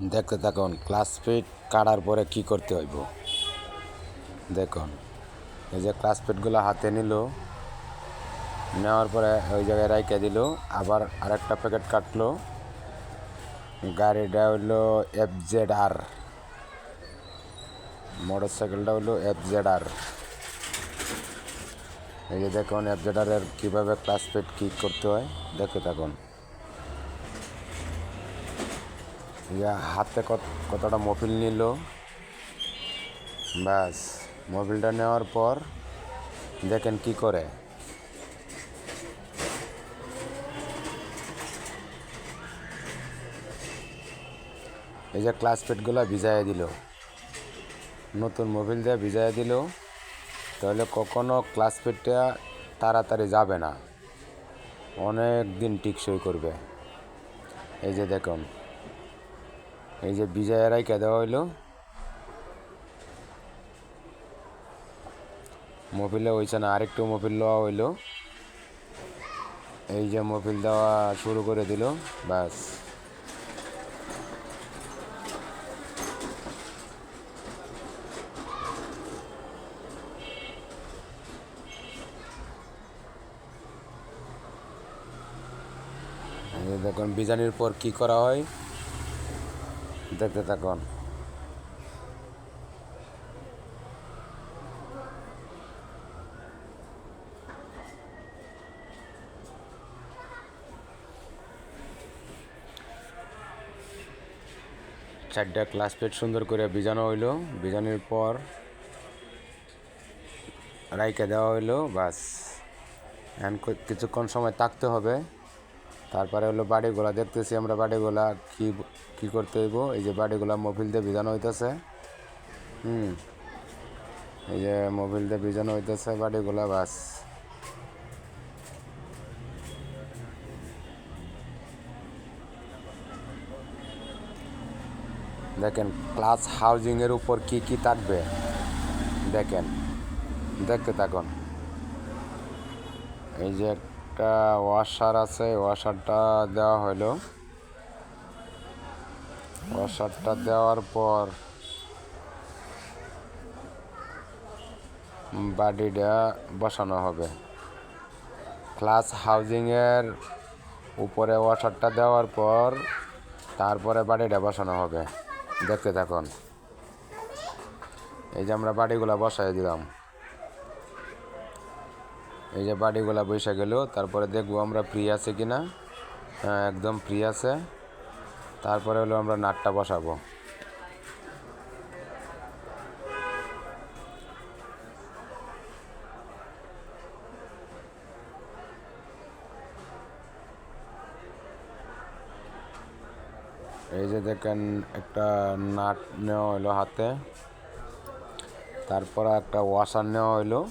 দেখতে থাকুন class fit কাটার পরে কি করতে হইব। দেখুন এই যে ক্লাস ফিটগুলো হাতে নিল, নেওয়ার পরে ওই জায়গায় রাইখে দিল, আবার আরেকটা প্যাকেট কাটলো। গাড়িটা হইলো FZR, মোটর সাইকেলটা হইলো FZR। এই যে দেখুন FZR এর কীভাবে ক্লাস ফিট কি করতে হয় দেখতে থাকুন। হাতে কতটা মোবিল নিল, ব্যাস মোবিলটা নেওয়ার পর দেখেন কি করে। এই যে ক্লাস প্লেটগুলো ভিজাইয়া দিল, নতুন মোবিল দিয়ে ভিজাইয়া দিল, তাহলে কখনো ক্লাস প্লেটটা তাড়াতাড়ি যাবে না, অনেক দিন টিকসই করবে। এই যে দেখুন, এই যে ভিজাইয়া রাইখা দেওয়া হইলো, মোবিলে হইছে না, আরেকটু মোবিল দেওয়া হইলো। এই যে মোবিল দেওয়া শুরু করে দিল, ব্যাস দেখুন বিজানির পর কি করা হয় দেখতে থাকুন। চারটা ক্লাস প্লেট সুন্দর করে ভিজানো হইলো, ভিজানোর পর রাইখে দেওয়া হইলো, বাস এখন কিছুক্ষণ সময় থাকতে হবে। তারপরে হলো বাড়িগুলা দেখতেছি আমরা, বাড়িগুলা কি করতে হইব। এই যে বাড়িগুলা মোবিল দিয়ে ভিজানো হইতেছে, এই যে মোবিল দিয়ে ভিজানো হইতেছে বাড়িগুলা, বাস দেখেন ক্লাস হাউজিংয়ের উপর কি কি থাকবে দেখেন, দেখতে থাকুন। এই যে একটা ওয়াশার আছে, ওয়াশারটা দেওয়া হলো, ওয়াশারটা দেওয়ার পর বাডিটা বসানো হবে। ক্লাস হাউজিংয়ের উপরে ওয়াশারটা দেওয়ার পর তারপরে বাডিটা বসানো হবে, দেখতে থাকুন। এই যে আমরা বাড়িগুলা বসাই দিলাম, এই যে বাড়িগুলা বসে গেল। তারপরে দেখবো আমরা ফ্রি আছে কিনা, হ্যাঁ একদম ফ্রি আছে। তারপরে হলো আমরা নাটটা বসাবো। এই যে দেখেন একটা নাট নেওয়া হইলো হাতে, তারপরে একটা ওয়াশার নেওয়া হইলো।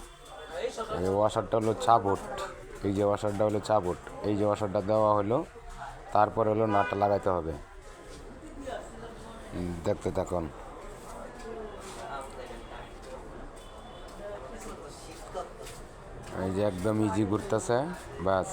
এই ওয়াশারটা হলো চাবুট, এই যে ওয়াশারটা হলো চাবুট, এই যে ওয়াশারটা দেওয়া হলো। তারপরে হলো নাটটা লাগাইতে হবে, দেখতে থাকুন। এই যে একদম ইজি ঘুরতেছে, ব্যাস।